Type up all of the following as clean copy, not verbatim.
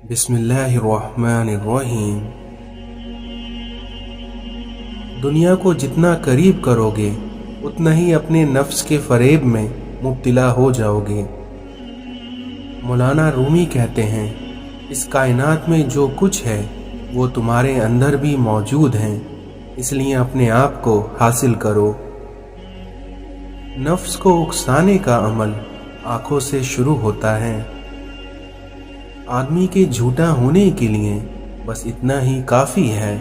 बिस्मिल्लाहिर्रहमानिर्रहीम। दुनिया को जितना करीब करोगे उतना ही अपने नफ्स के फरेब में मुब्तला हो जाओगे। मौलाना रूमी कहते हैं, इस कायनात में जो कुछ है वो तुम्हारे अंदर भी मौजूद है, इसलिए अपने आप को हासिल करो। नफ्स को उकसाने का अमल आंखों से शुरू होता है। आदमी के झूठा होने के लिए बस इतना ही काफ़ी है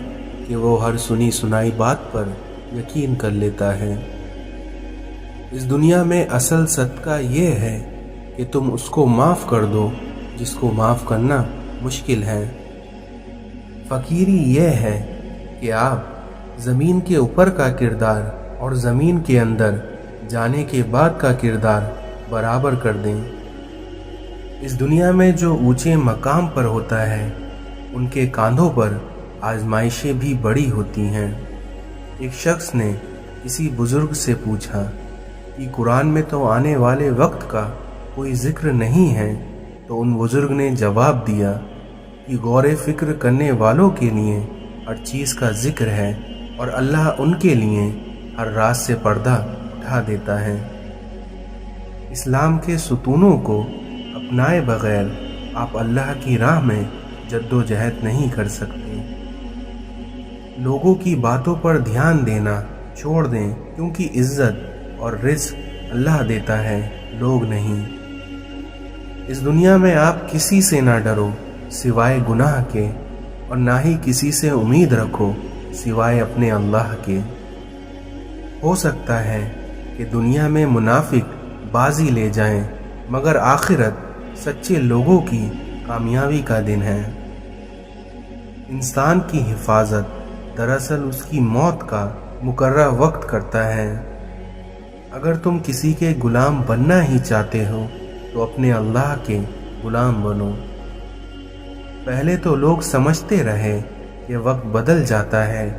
कि वो हर सुनी सुनाई बात पर यकीन कर लेता है। इस दुनिया में असल सदका ये है कि तुम उसको माफ़ कर दो जिसको माफ़ करना मुश्किल है। फ़कीरी ये है कि आप ज़मीन के ऊपर का किरदार और ज़मीन के अंदर जाने के बाद का किरदार बराबर कर दें। इस दुनिया में जो ऊंचे मकाम पर होता है उनके कांधों पर आजमाइशें भी बड़ी होती हैं। एक शख्स ने किसी बुजुर्ग से पूछा कि कुरान में तो आने वाले वक्त का कोई जिक्र नहीं है, तो उन बुजुर्ग ने जवाब दिया कि गौर फिक्र करने वालों के लिए हर चीज़ का जिक्र है और अल्लाह उनके लिए हर रात से पर्दा उठा देता है। इस्लाम के सुतूनों को अपनाए बगैर आप अल्लाह की राह में जद्दोजहद नहीं कर सकते। लोगों की बातों पर ध्यान देना छोड़ दें, क्योंकि इज्जत और रिज़्क अल्लाह देता है, लोग नहीं। इस दुनिया में आप किसी से ना डरो सिवाय गुनाह के, और ना ही किसी से उम्मीद रखो सिवाय अपने अल्लाह के। हो सकता है कि दुनिया में मुनाफिक बाजी ले जाएं, मगर आखिरत सच्चे लोगों की कामयाबी का दिन है। इंसान की हिफाजत दरअसल उसकी मौत का मुकर्रर वक्त करता है। अगर तुम किसी के गुलाम बनना ही चाहते हो तो अपने अल्लाह के गुलाम बनो। पहले तो लोग समझते रहे कि वक्त बदल जाता है,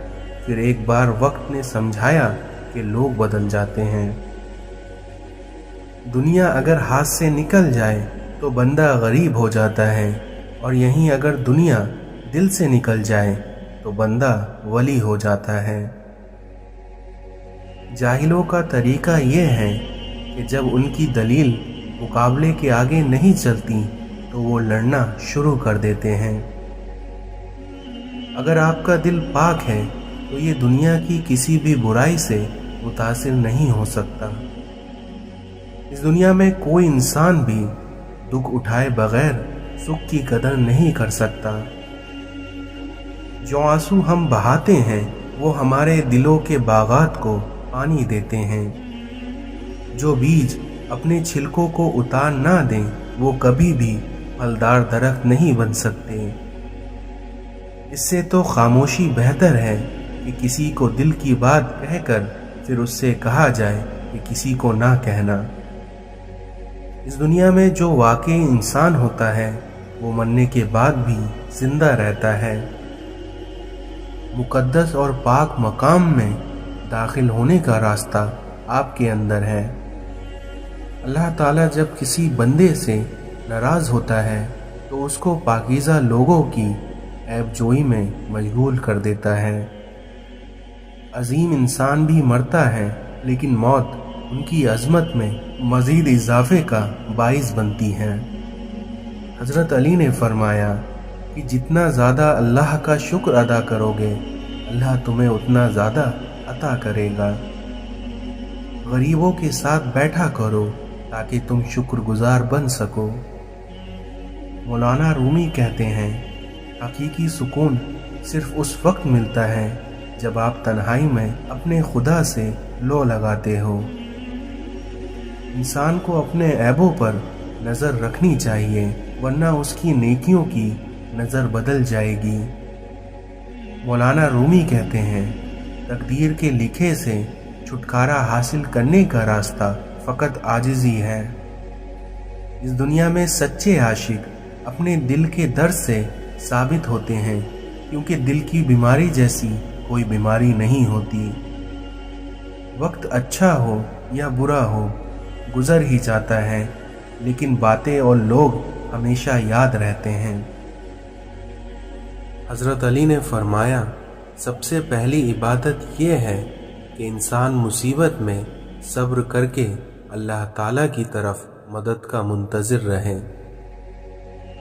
फिर एक बार वक्त ने समझाया कि लोग बदल जाते हैं। दुनिया अगर हाथ से निकल जाए तो बंदा गरीब हो जाता है, और यहीं अगर दुनिया दिल से निकल जाए तो बंदा वली हो जाता है। जाहिलों का तरीका ये है कि जब उनकी दलील मुकाबले के आगे नहीं चलती तो वो लड़ना शुरू कर देते हैं। अगर आपका दिल पाक है तो ये दुनिया की किसी भी बुराई से मुतासिर नहीं हो सकता। इस दुनिया में कोई इंसान भी दुख उठाए बगैर सुख की कदर नहीं कर सकता। जो आंसू हम बहाते हैं वो हमारे दिलों के बागात को पानी देते हैं। जो बीज अपने छिलकों को उतार ना दें वो कभी भी फलदार दरख्त नहीं बन सकते। इससे तो खामोशी बेहतर है कि किसी को दिल की बात कहकर फिर उससे कहा जाए कि किसी को ना कहना। इस दुनिया में जो वाकई इंसान होता है वो मरने के बाद भी जिंदा रहता है। मुकद्दस और पाक मकाम में दाखिल होने का रास्ता आपके अंदर है। अल्लाह ताला जब किसी बंदे से नाराज़ होता है तो उसको पाकीज़ा लोगों की ऐबजोई में मशगूल कर देता है। अजीम इंसान भी मरता है, लेकिन मौत उनकी अजमत में मज़ीद इजाफे का बाइस बनती है। हज़रत अली ने फरमाया कि जितना ज़्यादा अल्लाह का शुक्र अदा करोगे अल्लाह तुम्हें उतना ज़्यादा अता करेगा। गरीबों के साथ बैठा करो ताकि तुम शुक्रगुजार बन सको। मौलाना रूमी कहते हैं, हकीकी सुकून सिर्फ उस वक्त मिलता है जब आप तन्हाई में अपने खुदा से लो लगाते हो। इंसान को अपने ऐबों पर नज़र रखनी चाहिए, वरना उसकी नेकियों की नज़र बदल जाएगी। मौलाना रूमी कहते हैं, तकदीर के लिखे से छुटकारा हासिल करने का रास्ता फ़कत आजिज़ी है। इस दुनिया में सच्चे आशिक अपने दिल के दर्द से साबित होते हैं, क्योंकि दिल की बीमारी जैसी कोई बीमारी नहीं होती। वक्त अच्छा हो या बुरा हो गुजर ही जाता है, लेकिन बातें और लोग हमेशा याद रहते हैं। حضرت علی نے فرمایا، سب سے پہلی عبادت یہ ہے کہ انسان مصیبت میں صبر کر کے اللہ تعالیٰ کی طرف مدد کا منتظر رہے۔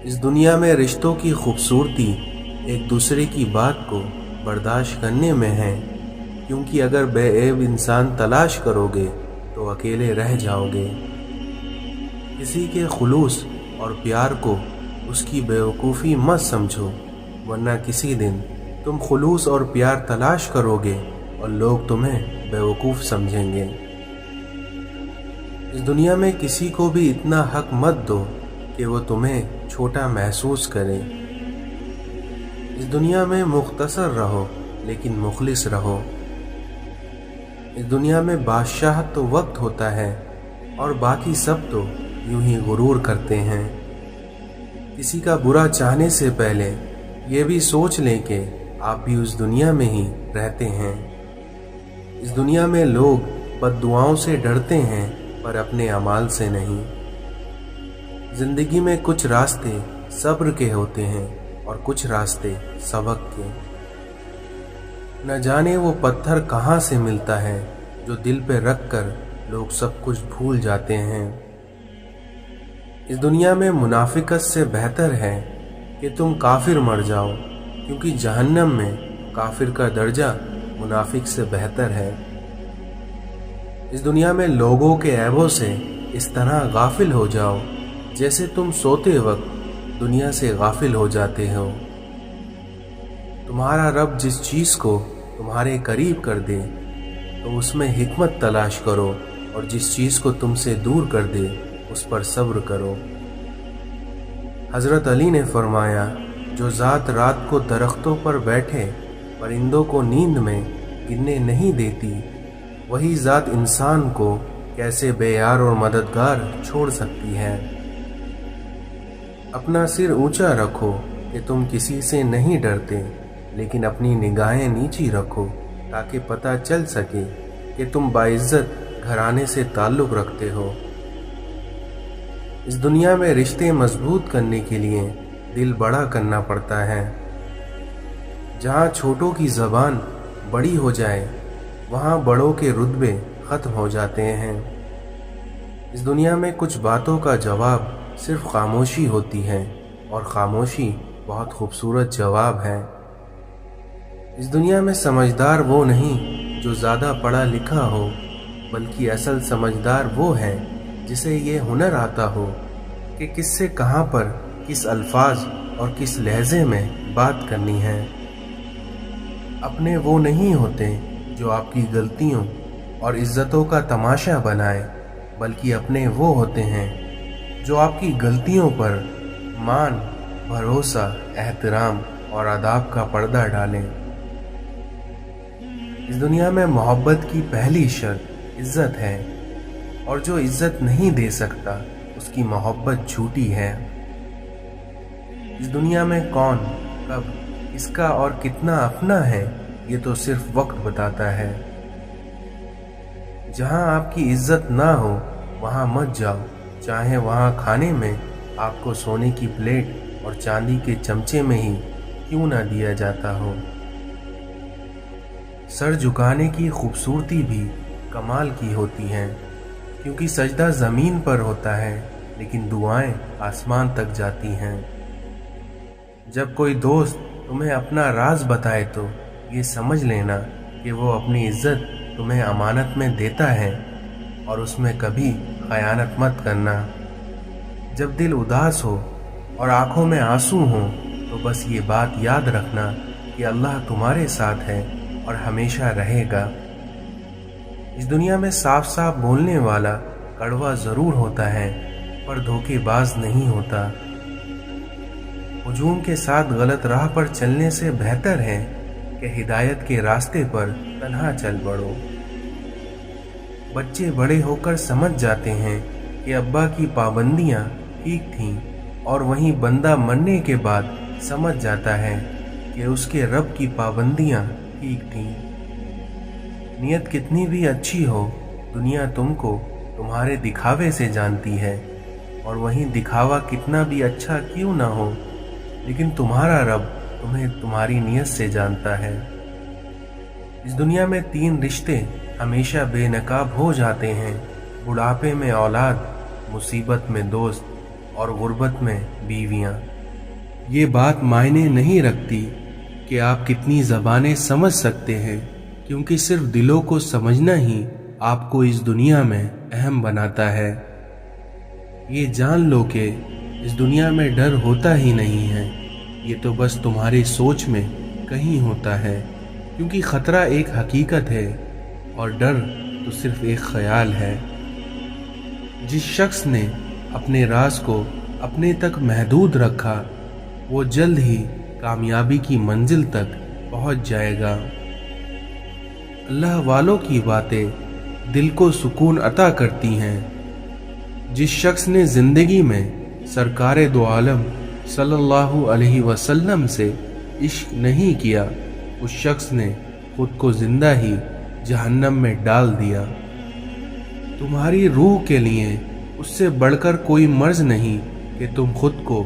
اس دنیا میں رشتوں کی خوبصورتی ایک دوسرے کی بات کو برداشت کرنے میں ہے، کیونکہ اگر بے عیب انسان تلاش کرو گے تو اکیلے رہ جاؤ گے۔ کسی کے خلوص اور پیار کو اس کی بیوقوفی مت سمجھو، ورنہ کسی دن تم خلوص اور پیار تلاش کرو گے اور لوگ تمہیں بیوقوف سمجھیں گے۔ اس دنیا میں کسی کو بھی اتنا حق مت دو کہ وہ تمہیں چھوٹا محسوس کرے۔ اس دنیا میں مختصر رہو لیکن مخلص رہو۔ اس دنیا میں بادشاہت تو وقت ہوتا ہے اور باقی سب تو یوں ہی غرور کرتے ہیں۔ کسی کا برا چاہنے سے پہلے یہ بھی سوچ لیں کہ آپ بھی اس دنیا میں ہی رہتے ہیں۔ اس دنیا میں لوگ بد دعاؤں سے ڈرتے ہیں پر اپنے اعمال سے نہیں۔ زندگی میں کچھ راستے صبر کے ہوتے ہیں اور کچھ راستے سبق کے۔ نہ جانے وہ پتھر کہاں سے ملتا ہے جو دل پہ رکھ کر لوگ سب کچھ بھول جاتے ہیں۔ اس دنیا میں منافقت سے بہتر ہے کہ تم کافر مر جاؤ، کیونکہ جہنم میں کافر کا درجہ منافق سے بہتر ہے۔ اس دنیا میں لوگوں کے عیبوں سے اس طرح غافل ہو جاؤ جیسے تم سوتے وقت دنیا سے غافل ہو جاتے ہو۔ تمہارا رب جس چیز کو تمہارے قریب کر دے تو اس میں حکمت تلاش کرو، اور جس چیز کو تم سے دور کر دے اس پر صبر کرو۔ حضرت علی نے فرمایا، جو ذات رات کو درختوں پر بیٹھے پرندوں کو نیند میں گرنے نہیں دیتی، وہی ذات انسان کو کیسے بے یار اور مددگار چھوڑ سکتی ہے۔ اپنا سر اونچا رکھو کہ تم کسی سے نہیں ڈرتے، لیکن اپنی نگاہیں نیچی رکھو تاکہ پتہ چل سکے کہ تم باعزت گھرانے سے تعلق رکھتے ہو۔ اس دنیا میں رشتے مضبوط کرنے کے لیے دل بڑا کرنا پڑتا ہے۔ جہاں چھوٹوں کی زبان بڑی ہو جائے وہاں بڑوں کے رتبے ختم ہو جاتے ہیں۔ اس دنیا میں کچھ باتوں کا جواب صرف خاموشی ہوتی ہے، اور خاموشی بہت خوبصورت جواب ہے۔ اس دنیا میں سمجھدار وہ نہیں جو زیادہ پڑھا لکھا ہو، بلکہ اصل سمجھدار وہ ہے جسے یہ ہنر آتا ہو کہ کس سے کہاں پر کس الفاظ اور کس لہجے میں بات کرنی ہے۔ اپنے وہ نہیں ہوتے جو آپ کی غلطیوں اور عزتوں کا تماشا بنائے، بلکہ اپنے وہ ہوتے ہیں جو آپ کی غلطیوں پر مان، بھروسہ، احترام اور آداب کا پردہ ڈالیں۔ اس دنیا میں محبت کی پہلی شرط عزت ہے، اور جو عزت نہیں دے سکتا اس کی محبت جھوٹی ہے۔ اس دنیا میں کون، کب، کس کا اور کتنا اپنا ہے یہ تو صرف وقت بتاتا ہے۔ جہاں آپ کی عزت نہ ہو وہاں مت جاؤ، چاہے وہاں کھانے میں آپ کو سونے کی پلیٹ اور چاندی کے چمچے میں ہی کیوں نہ دیا جاتا ہو۔ سر جھکانے کی خوبصورتی بھی کمال کی ہوتی ہے، کیونکہ سجدہ زمین پر ہوتا ہے لیکن دعائیں آسمان تک جاتی ہیں۔ جب کوئی دوست تمہیں اپنا راز بتائے تو یہ سمجھ لینا کہ وہ اپنی عزت تمہیں امانت میں دیتا ہے، اور اس میں کبھی خیانت مت کرنا۔ جب دل اداس ہو اور آنکھوں میں آنسو ہوں تو بس یہ بات یاد رکھنا کہ اللہ تمہارے ساتھ ہے اور ہمیشہ رہے گا۔ اس دنیا میں صاف صاف بولنے والا کڑوا ضرور ہوتا ہے پر دھوکے باز نہیں ہوتا۔ ہجوم کے ساتھ غلط راہ پر چلنے سے بہتر ہے کہ ہدایت کے راستے پر تنہا چل پڑو۔ بچے بڑے ہو کر سمجھ جاتے ہیں کہ ابا کی پابندیاں ٹھیک تھیں، اور وہیں بندہ مرنے کے بعد سمجھ جاتا ہے کہ اس کے رب کی پابندیاں ٹھیک تھیں۔ نیت کتنی بھی اچھی ہو، دنیا تم کو تمہارے دکھاوے سے جانتی ہے، اور وہیں دکھاوا کتنا بھی اچھا کیوں نہ ہو، لیکن تمہارا رب तुम्हें तुम्हारी नीयत से जानता है। इस दुनिया में 3 रिश्ते हमेशा बेनकाब हो जाते हैं, बुढ़ापे में औलाद, मुसीबत में दोस्त और गुर्बत में बीवियां। ये बात मायने नहीं रखती कि आप कितनी ज़बानें समझ सकते हैं, क्योंकि सिर्फ दिलों को समझना ही आपको इस दुनिया में अहम बनाता है। ये जान लो कि इस दुनिया में डर होता ही नहीं है, ये तो बस तुम्हारी सोच में कहीं होता है, क्योंकि खतरा एक हकीकत है और डर तो सिर्फ एक ख्याल है। जिस शख्स ने अपने राज को अपने तक महदूद रखा, वो जल्द ही कामयाबी की मंजिल तक पहुंच जाएगा। अल्लाह वालों की बातें दिल को सुकून अता करती हैं। जिस शख्स ने जिंदगी में सरकारे दो आलम सल्लल्लाहु अलैहि वसल्लम से इश्क नहीं किया, उस शख्स ने खुद को जिंदा ही जहन्नम में डाल दिया। तुम्हारी रूह के लिए उससे बढ़कर कोई मर्ज नहीं कि तुम खुद को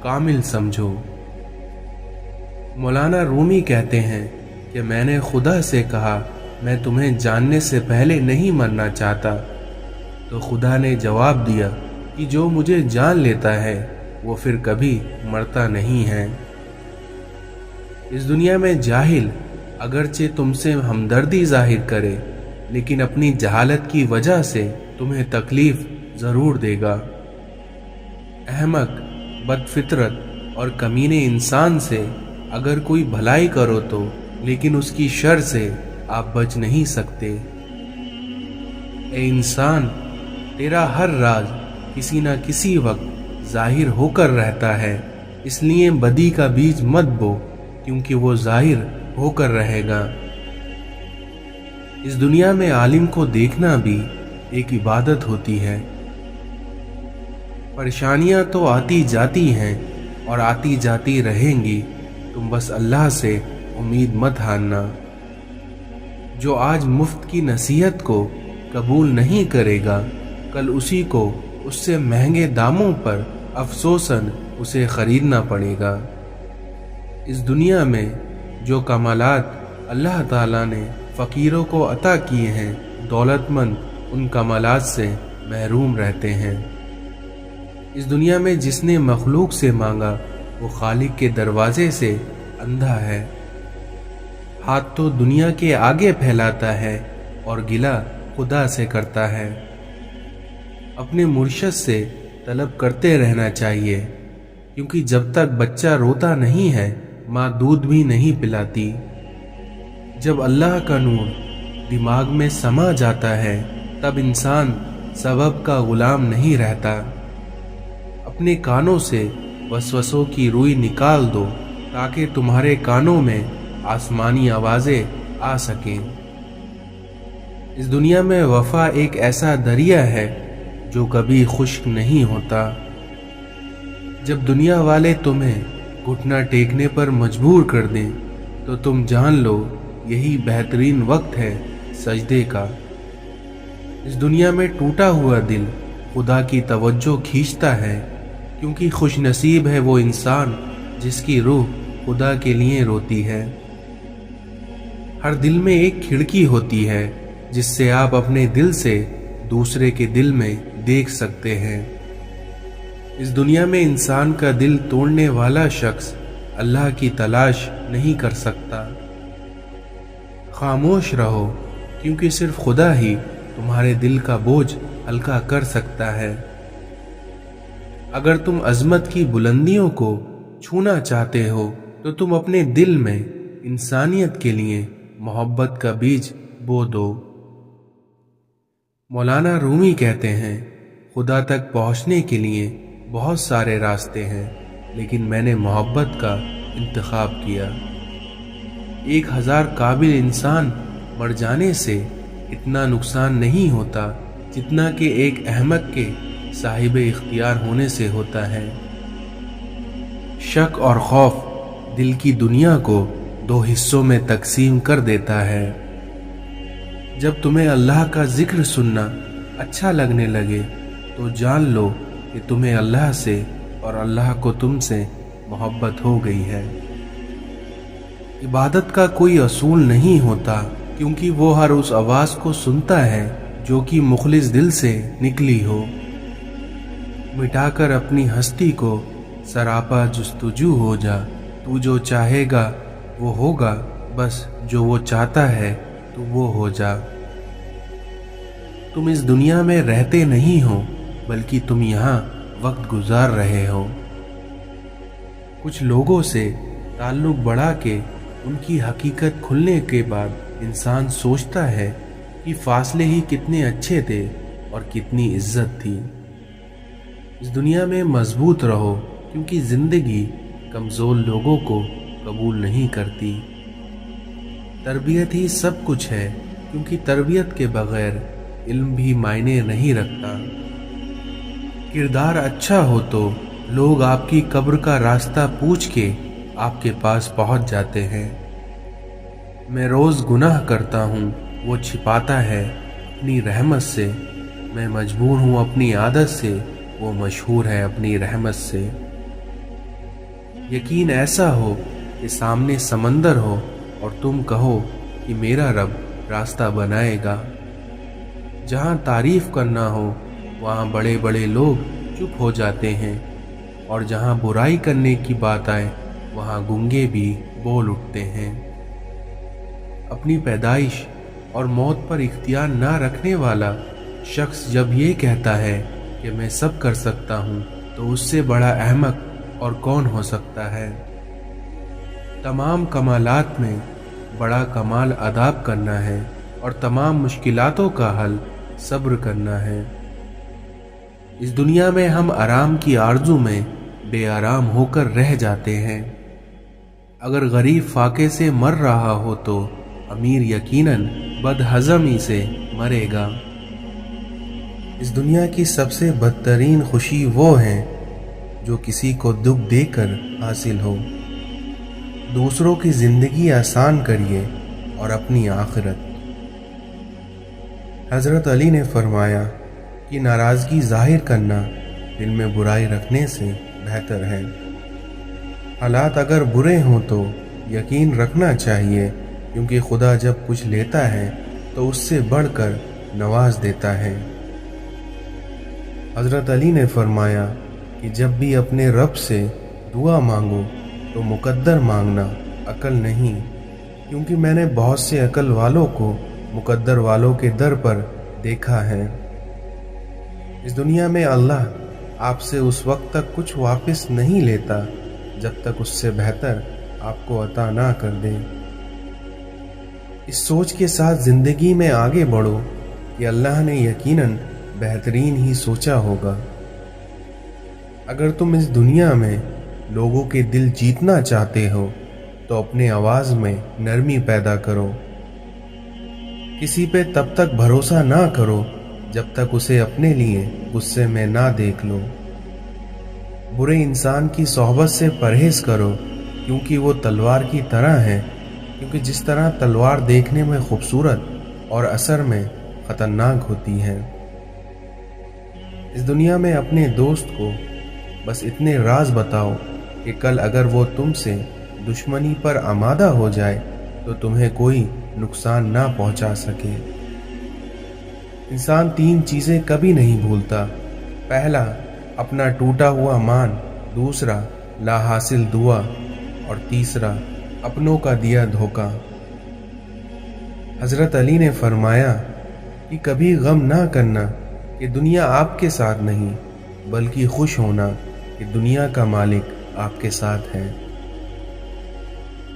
कामिल समझो। मौलाना रूमी कहते हैं कि मैंने खुदा से कहा, मैं तुम्हें जानने से पहले नहीं मरना चाहता। तो खुदा ने जवाब दिया कि जो मुझे जान लेता है वो फिर कभी मरता नहीं है। इस दुनिया में जाहिल अगरचे तुमसे हमदर्दी जाहिर करे, लेकिन अपनी जहालत की वजह से तुम्हें तकलीफ जरूर देगा। अहमक, बदफितरत और कमीने इंसान से अगर कोई भलाई करो तो, लेकिन उसकी शर से आप बच नहीं सकते। ए इंसान, तेरा हर राज किसी न किसी वक्त जाहिर होकर रहता है, इसलिए बदी का बीज मत बो, क्योंकि वो जाहिर होकर रहेगा। इस दुनिया में आलिम को देखना भी एक इबादत होती है। परेशानियां तो आती जाती हैं और आती जाती रहेंगी, तुम बस अल्लाह से उम्मीद मत हारना। जो आज मुफ्त की नसीहत को कबूल नहीं करेगा, कल उसी को उससे महंगे दामों पर अफसोसन उसे खरीदना पड़ेगा। इस दुनिया में जो कमालात अल्लाह ताला ने फ़कीरों को अता किए हैं, दौलतमंद उन कमालात से महरूम रहते हैं। इस दुनिया में जिसने मखलूक से मांगा, वो खालिक के दरवाजे से अंधा है। हाथ तो दुनिया के आगे फैलाता है और गिला खुदा से करता है। अपने मुर्शद से तलब करते रहना चाहिए, क्योंकि जब तक बच्चा रोता नहीं है, माँ दूध भी नहीं पिलाती। जब अल्लाह का नूर दिमाग में समा जाता है, तब इंसान सबब का गुलाम नहीं रहता। अपने कानों से वसवसों की रुई निकाल दो, ताकि तुम्हारे कानों में आसमानी आवाजें आ सकें। इस दुनिया में वफा एक ऐसा दरिया है जो कभी खुश्क नहीं होता। जब दुनिया वाले तुम्हें घुटना टेकने पर मजबूर कर दें, तो तुम जान लो यही बेहतरीन वक्त है सजदे का। इस दुनिया में टूटा हुआ दिल खुदा की तवज्जो खींचता है, क्योंकि खुशनसीब है वो इंसान जिसकी रूह खुदा के लिए रोती है। हर दिल में एक खिड़की होती है जिससे आप अपने दिल से दूसरे के दिल में देख सकते हैं। इस दुनिया में इंसान का दिल तोड़ने वाला शख्स अल्लाह की तलाश नहीं कर सकता। खामोश रहो, क्योंकि सिर्फ खुदा ही तुम्हारे दिल का बोझ हल्का कर सकता है। अगर तुम अजमत की बुलंदियों को छूना चाहते हो, तो तुम अपने दिल में इंसानियत के लिए मोहब्बत का बीज बो दो। मौलाना रूमी कहते हैं, खुदा तक पहुंचने के लिए बहुत सारे रास्ते हैं, लेकिन मैंने मोहब्बत का इंतखाब किया। 1000 काबिल इंसान मर जाने से इतना नुकसान नहीं होता जितना कि एक अहमक के साहिब इख्तियार होने से होता है। शक और खौफ दिल की दुनिया को 2 हिस्सों में तकसीम कर देता है। जब तुम्हें अल्लाह का जिक्र सुनना अच्छा लगने लगे, तो जान लो कि तुम्हें अल्लाह से और अल्लाह को तुमसे मोहब्बत हो गई है। इबादत का कोई असूल नहीं होता, क्योंकि वो हर उस आवाज़ को सुनता है जो कि मुखलिस दिल से निकली हो। मिटाकर अपनी हस्ती को सरापा जुस्तजू हो जा, तू जो चाहेगा वो होगा, बस जो वो चाहता है तू वो हो जा। तुम इस दुनिया में रहते नहीं हो, बल्कि तुम यहाँ वक्त गुजार रहे हो। कुछ लोगों से ताल्लुक बढ़ा के उनकी हकीकत खुलने के बाद इंसान सोचता है कि फासले ही कितने अच्छे थे और कितनी इज्जत थी। इस दुनिया में मजबूत रहो, क्योंकि जिंदगी कमज़ोर लोगों को कबूल नहीं करती। तरबियत ही सब कुछ है, क्योंकि तरबियत के बगैर इल्म भी मायने नहीं रखता। किरदार अच्छा हो तो लोग आपकी कब्र का रास्ता पूछ के आपके पास पहुंच जाते हैं। मैं रोज़ गुनाह करता हूँ, वो छिपाता है अपनी रहमत से। मैं मजबूर हूँ अपनी आदत से, वो मशहूर है अपनी रहमत से। यकीन ऐसा हो कि सामने समंदर हो और तुम कहो कि मेरा रब रास्ता बनाएगा। जहाँ तारीफ करना हो वहाँ बड़े बड़े लोग चुप हो जाते हैं, और जहाँ बुराई करने की बात आए वहाँ गूंगे भी बोल उठते हैं। अपनी पैदाइश और मौत पर इख्तियार ना रखने वाला शख्स जब ये कहता है कि मैं सब कर सकता हूँ, तो उससे बड़ा अहमक और कौन हो सकता है। तमाम कमालात में बड़ा कमाल अदाब करना है, और तमाम मुश्किलातों का हल सब्र करना है। इस दुनिया में हम आराम की आरज़ू में बेआराम होकर रह जाते हैं। अगर गरीब फाके से मर रहा हो तो अमीर यकीनन बदहज़मी से मरेगा। इस दुनिया की सबसे बदतरीन खुशी वो है जो किसी को दुख देकर हासिल हो। दूसरों की ज़िंदगी आसान करिए और अपनी आखिरत। हज़रत अली ने फरमाया कि नाराज़गी ज़ाहिर करना दिल में बुराई रखने से बेहतर है। हालात अगर बुरे हों तो यकीन रखना चाहिए, क्योंकि खुदा जब कुछ लेता है तो उससे बढ़कर नवाज देता है। हज़रत अली ने फरमाया कि जब भी अपने रब से दुआ मांगो तो मुकद्दर मांगना, अकल नहीं, क्योंकि मैंने बहुत से अकल वालों को मुकद्दर वालों के दर पर देखा है। इस दुनिया में अल्लाह आपसे उस वक्त तक कुछ वापस नहीं लेता जब तक उससे बेहतर आपको अता ना कर दे। इस सोच के साथ ज़िंदगी में आगे बढ़ो कि अल्लाह ने यकीनन बेहतरीन ही सोचा होगा। अगर तुम इस दुनिया में लोगों के दिल जीतना चाहते हो तो अपने आवाज़ में नरमी पैदा करो। किसी पे तब तक भरोसा ना करो जब तक उसे अपने लिए गुस्से में ना देख लो। बुरे इंसान की सोहबत से परहेज करो, क्योंकि वो तलवार की तरह है, क्योंकि जिस तरह तलवार देखने में खूबसूरत और असर में ख़तरनाक होती है। इस दुनिया में अपने दोस्त को बस इतने राज बताओ कि कल अगर वो तुमसे दुश्मनी पर आमादा हो जाए तो तुम्हें कोई नुकसान ना पहुंचा सके। इंसान 3 चीज़ें कभी नहीं भूलता। पहला, अपना टूटा हुआ मान। दूसरा, लाहासिल दुआ। और तीसरा, अपनों का दिया धोखा। हज़रत अली ने फरमाया कि कभी गम ना करना कि दुनिया आपके साथ नहीं, बल्कि खुश होना कि दुनिया का मालिक आपके साथ है।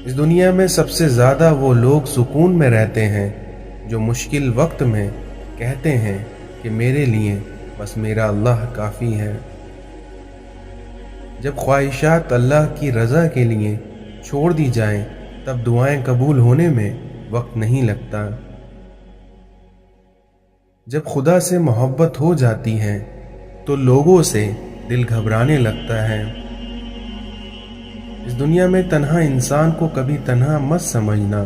इस दुनिया में सबसे ज़्यादा वो लोग सुकून में रहते हैं जो मुश्किल वक्त में कहते हैं कि मेरे लिए बस मेरा अल्लाह काफ़ी है। जब ख्वाहिशात अल्लाह की रज़ा के लिए छोड़ दी जाएं, तब दुआएं कबूल होने में वक्त नहीं लगता। जब खुदा से मोहब्बत हो जाती है तो लोगों से दिल घबराने लगता है। इस दुनिया में तन्हा इंसान को कभी तन्हा मत समझना,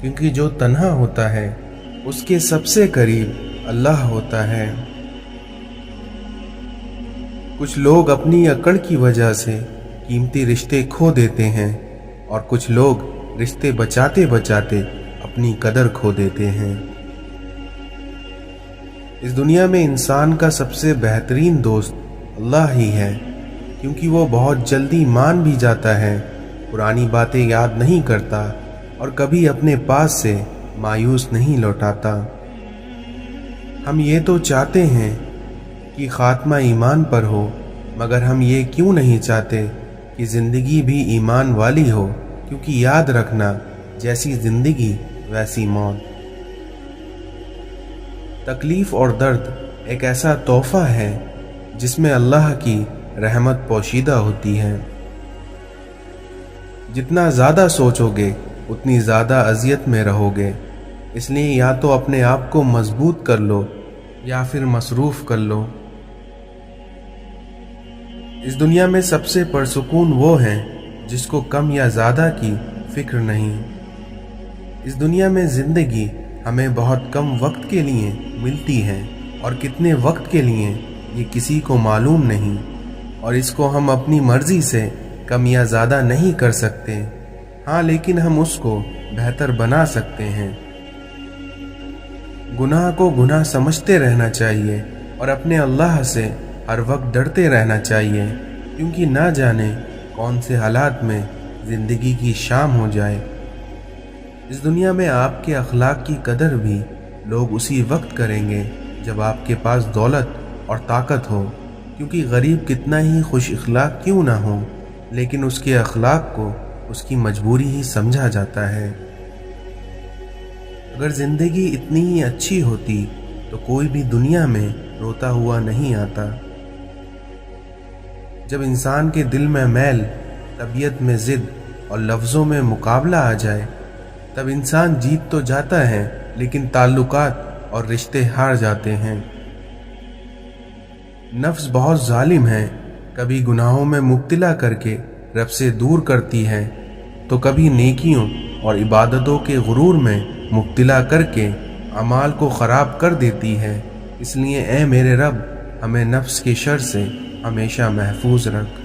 क्योंकि जो तन्हा होता है उसके सबसे करीब अल्लाह होता है। कुछ लोग अपनी अकड़ की वजह से कीमती रिश्ते खो देते हैं, और कुछ लोग रिश्ते बचाते बचाते अपनी कदर खो देते हैं। इस दुनिया में इंसान का सबसे बेहतरीन दोस्त अल्लाह ही है, क्योंकि वो बहुत जल्दी मान भी जाता है, पुरानी बातें याद नहीं करता और कभी अपने पास से मायूस नहीं लौटाता। हम ये तो चाहते हैं कि खात्मा ईमान पर हो, मगर हम ये क्यों नहीं चाहते कि ज़िंदगी भी ईमान वाली हो, क्योंकि याद रखना, जैसी ज़िंदगी वैसी मौत। तकलीफ़ और दर्द एक ऐसा तोहफ़ा है जिसमें अल्लाह की रहमत पोशीदा होती है। जितना ज़्यादा सोचोगे उतनी ज़्यादा अज़ियत में रहोगे, इसलिए या तो अपने आप को मजबूत कर लो या फिर मसरूफ़ कर लो। इस दुनिया में सबसे पुरसुकून वो हैं जिसको कम या ज़्यादा की फ़िक्र नहीं। इस दुनिया में ज़िंदगी हमें बहुत कम वक्त के लिए मिलती है और कितने वक्त के लिए ये किसी को मालूम नहीं, और इसको हम अपनी मर्ज़ी से कम या ज़्यादा नहीं कर सकते। हाँ, लेकिन हम उसको बेहतर बना सकते हैं। गुनाह को गुनाह समझते रहना चाहिए और अपने अल्लाह से हर वक्त डरते रहना चाहिए, क्योंकि ना जाने कौन से हालात में ज़िंदगी की शाम हो जाए। इस दुनिया में आपके अखलाक की कदर भी लोग उसी वक्त करेंगे जब आपके पास दौलत और ताकत हो, क्योंकि गरीब कितना ही खुश अखलाक क्यों ना हो, लेकिन उसके अखलाक को उसकी मजबूरी ही समझा जाता है। अगर ज़िंदगी इतनी ही अच्छी होती तो कोई भी दुनिया में रोता हुआ नहीं आता। जब इंसान के दिल में मैल, तबीयत में ज़िद और लफ्ज़ों में मुकाबला आ जाए, तब इंसान जीत तो जाता है, लेकिन ताल्लुकात और रिश्ते हार जाते हैं। नफ्स बहुत जालिम है, कभी गुनाहों में मुब्तला करके रब से दूर करती है, तो कभी नेकियों और इबादतों के गुरूर में मुब्तला करके अमाल को ख़राब कर देती है। इसलिए ऐ मेरे रब, हमें नफ्स के शर से हमेशा महफूज रख।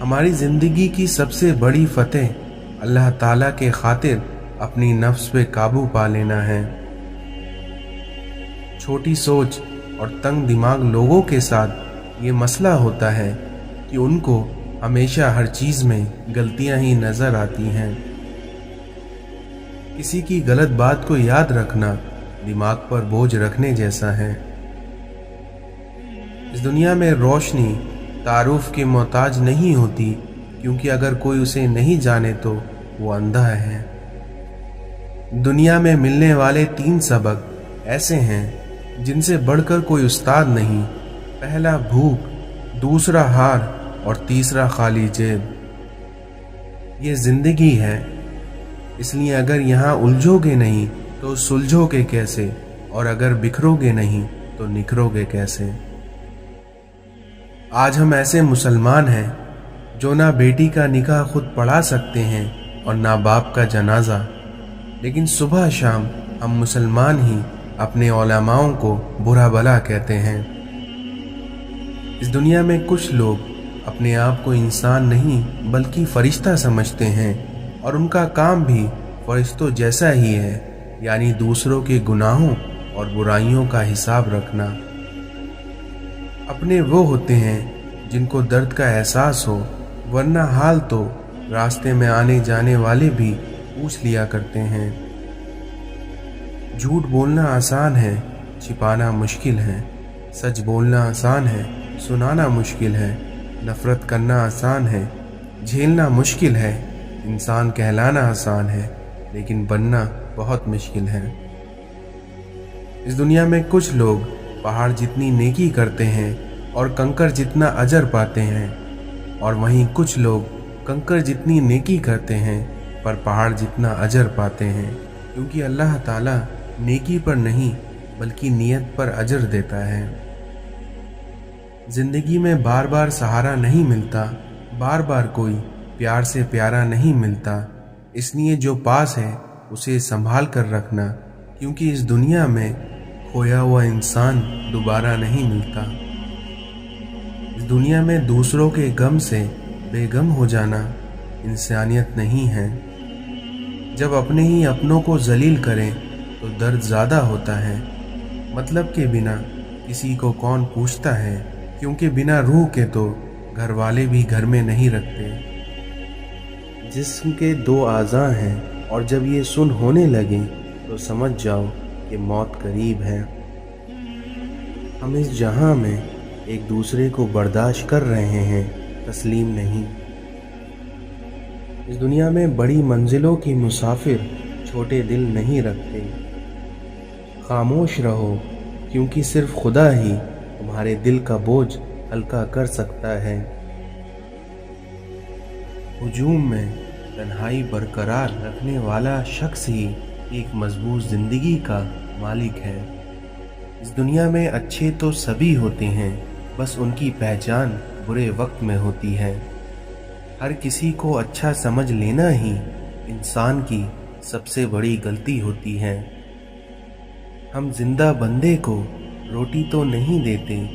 हमारी ज़िंदगी की सबसे बड़ी फतेह अल्लाह ताला के खातिर अपनी नफ्स पे काबू पा लेना है। छोटी सोच और तंग दिमाग लोगों के साथ ये मसला होता है कि उनको हमेशा हर चीज़ में गलतियां ही नज़र आती हैं। किसी की गलत बात को याद रखना दिमाग पर बोझ रखने जैसा है। इस दुनिया में रोशनी तारुफ के मोहताज नहीं होती, क्योंकि अगर कोई उसे नहीं जाने तो वो अंधा है। दुनिया में मिलने वाले 3 सबक ऐसे हैं जिनसे बढ़कर कोई उस्ताद नहीं। पहला भूख, दूसरा हार और तीसरा खाली जेब। ये जिंदगी है, इसलिए अगर यहाँ उलझोगे नहीं तो सुलझोगे कैसे, और अगर बिखरोगे नहीं तो निखरोगे कैसे। आज हम ऐसे मुसलमान हैं जो ना बेटी का निकाह खुद पढ़ा सकते हैं और ना बाप का जनाजा, लेकिन सुबह शाम हम मुसलमान ही अपने उलमाओं को बुरा भला कहते हैं। इस दुनिया में कुछ लोग अपने आप को इंसान नहीं बल्कि फरिश्ता समझते हैं, और उनका काम भी फरिश्तों जैसा ही है, यानी दूसरों के गुनाहों और बुराइयों का हिसाब रखना। अपने वो होते हैं जिनको दर्द का एहसास हो, वरना हाल तो रास्ते में आने जाने वाले भी पूछ लिया करते हैं। झूठ बोलना आसान है, छिपाना मुश्किल है। सच बोलना आसान है, सुनाना मुश्किल है। नफरत करना आसान है, झेलना मुश्किल है। इंसान कहलाना आसान है, लेकिन बनना बहुत मुश्किल है। इस दुनिया में कुछ लोग पहाड़ जितनी नेकी करते हैं और कंकर जितना अजर पाते हैं, और वहीं कुछ लोग कंकर जितनी नेकी करते हैं पर पहाड़ जितना अजर पाते हैं, क्योंकि अल्लाह ताला नेकी पर नहीं बल्कि नियत पर अजर देता है। जिंदगी में बार बार सहारा नहीं मिलता, बार बार कोई प्यार से प्यारा नहीं मिलता, इसलिए जो पास है उसे संभाल कर रखना, क्योंकि इस दुनिया में खोया हुआ इंसान दोबारा नहीं मिलता। इस दुनिया में दूसरों के गम से बेगम हो जाना इंसानियत नहीं है। जब अपने ही अपनों को जलील करें तो दर्द ज़्यादा होता है। मतलब के बिना किसी को कौन पूछता है, क्योंकि बिना रूह के तो घर वाले भी घर में नहीं रखते। जिस्म के दो आज़ा हैं और जब ये सुन होने लगे तो समझ जाओ कि मौत करीब है। हम इस जहां में एक दूसरे को बर्दाश्त कर रहे हैं, तस्लीम नहीं। इस दुनिया में बड़ी मंजिलों की मुसाफिर छोटे दिल नहीं रखते। खामोश रहो, क्योंकि सिर्फ खुदा ही तुम्हारे दिल का बोझ हल्का कर सकता है। हुजूम में तन्हाई बरकरार रखने वाला शख्स ही एक मजबूत ज़िंदगी का मालिक है। इस दुनिया में अच्छे तो सभी होते हैं, बस उनकी पहचान बुरे वक्त में होती है। हर किसी को अच्छा समझ लेना ही इंसान की सबसे बड़ी गलती होती है। हम जिंदा बंदे को रोटी तो नहीं देते,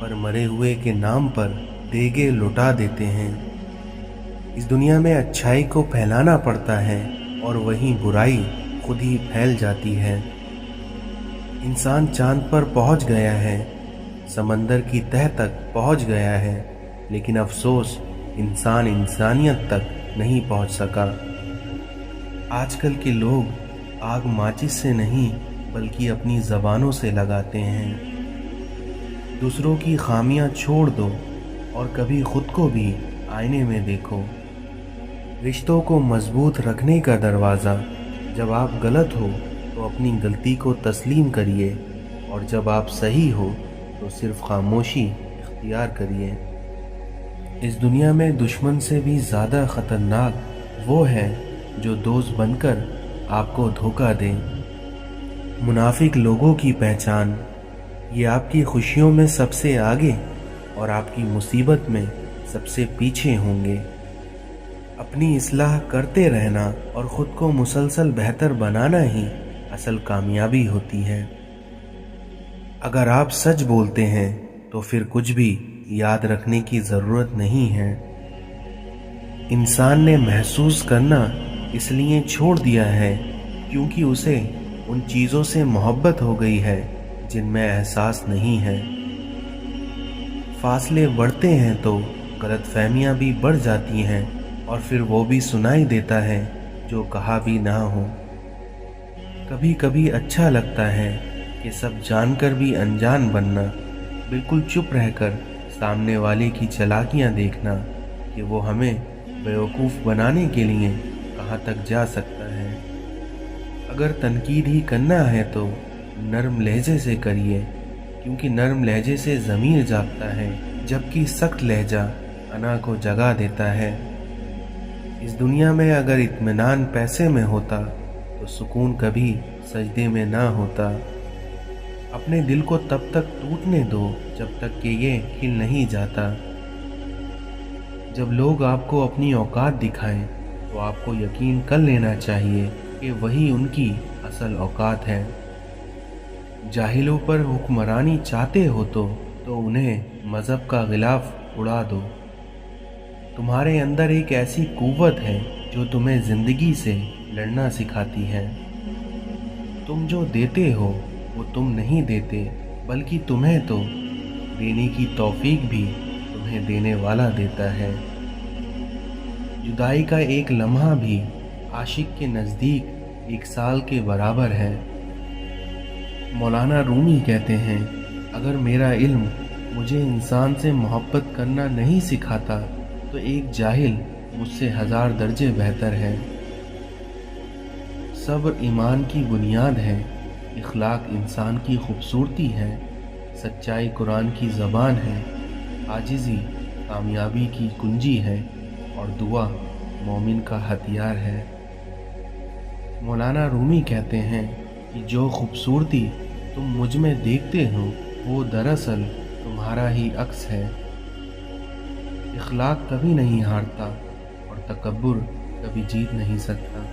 पर मरे हुए के नाम पर देगे लुटा देते हैं। इस दुनिया में अच्छाई को फैलाना पड़ता है और वहीं बुराई खुद ही फैल जाती है। इंसान चांद पर पहुंच गया है, समंदर की तह तक पहुंच गया है, लेकिन अफसोस इंसान इंसानियत तक नहीं पहुंच सका। आजकल के लोग आग माचिस से नहीं बल्कि अपनी ज़बानों से लगाते हैं। दूसरों की खामियां छोड़ दो और कभी खुद को भी आईने में देखो। रिश्तों को मजबूत रखने का दरवाज़ा, जब आप गलत हो तो अपनी गलती को तस्लीम करिए, और जब आप सही हो तो सिर्फ खामोशी इख्तियार करिए। इस दुनिया में दुश्मन से भी ज़्यादा ख़तरनाक वो है जो दोस्त बनकर आपको धोखा दे। मुनाफिक लोगों की पहचान, ये आपकी खुशियों में सबसे आगे और आपकी मुसीबत में सबसे पीछे होंगे। अपनी इस्लाह करते रहना और ख़ुद को मुसलसल बेहतर बनाना ही असल कामयाबी होती है। अगर आप सच बोलते हैं तो फिर कुछ भी याद रखने की ज़रूरत नहीं है। इंसान ने महसूस करना इसलिए छोड़ दिया है क्योंकि उसे उन चीज़ों से मोहब्बत हो गई है जिनमें एहसास नहीं है। फासले बढ़ते हैं तो गलतफहमियां भी बढ़ जाती हैं, और फिर वो भी सुनाई देता है जो कहा भी ना हो। कभी कभी अच्छा लगता है कि सब जानकर भी अनजान बनना, बिल्कुल चुप रहकर सामने वाले की चालाकियां देखना कि वो हमें बेवकूफ़ बनाने के लिए कहाँ तक जा सकता है। अगर तनकीद ही करना है तो नरम लहजे से करिए, क्योंकि नरम लहजे से ज़मीर जागता है, जबकि सख्त लहजा अना को जगा देता है। इस दुनिया में अगर इत्मीनान पैसे में होता तो सुकून कभी सजदे में ना होता। अपने दिल को तब तक टूटने दो जब तक कि ये खिल नहीं जाता। जब लोग आपको अपनी औकात दिखाएं तो आपको यकीन कर लेना चाहिए कि वही उनकी असल औकात है। जाहिलों पर हुक्मरानी चाहते हो तो उन्हें मज़हब का गिलाफ उड़ा दो। तुम्हारे अंदर एक ऐसी कुव्वत है जो तुम्हें ज़िंदगी से लड़ना सिखाती है। तुम जो देते हो वो तुम नहीं देते, बल्कि तुम्हें तो देने की तौफीक भी तुम्हें देने वाला देता है। जुदाई का एक लम्हा भी आशिक के नज़दीक एक साल के बराबर है। मौलाना रूमी कहते हैं, अगर मेरा इल्म मुझे इंसान से मोहब्बत करना नहीं सिखाता तो एक जाहिल मुझसे 1000 दर्जे बेहतर है। सब्र ईमान की बुनियाद है, इखलाक इंसान की खूबसूरती है, सच्चाई कुरान की ज़बान है, आजिज़ी कामयाबी की कुंजी है, और दुआ मोमिन का हथियार है। मौलाना रूमी कहते हैं कि जो खूबसूरती तुम मुझ में देखते हो वो दरअसल तुम्हारा ही अक्स है। इखलाक कभी नहीं हारता और तकब्बुर कभी जीत नहीं सकता।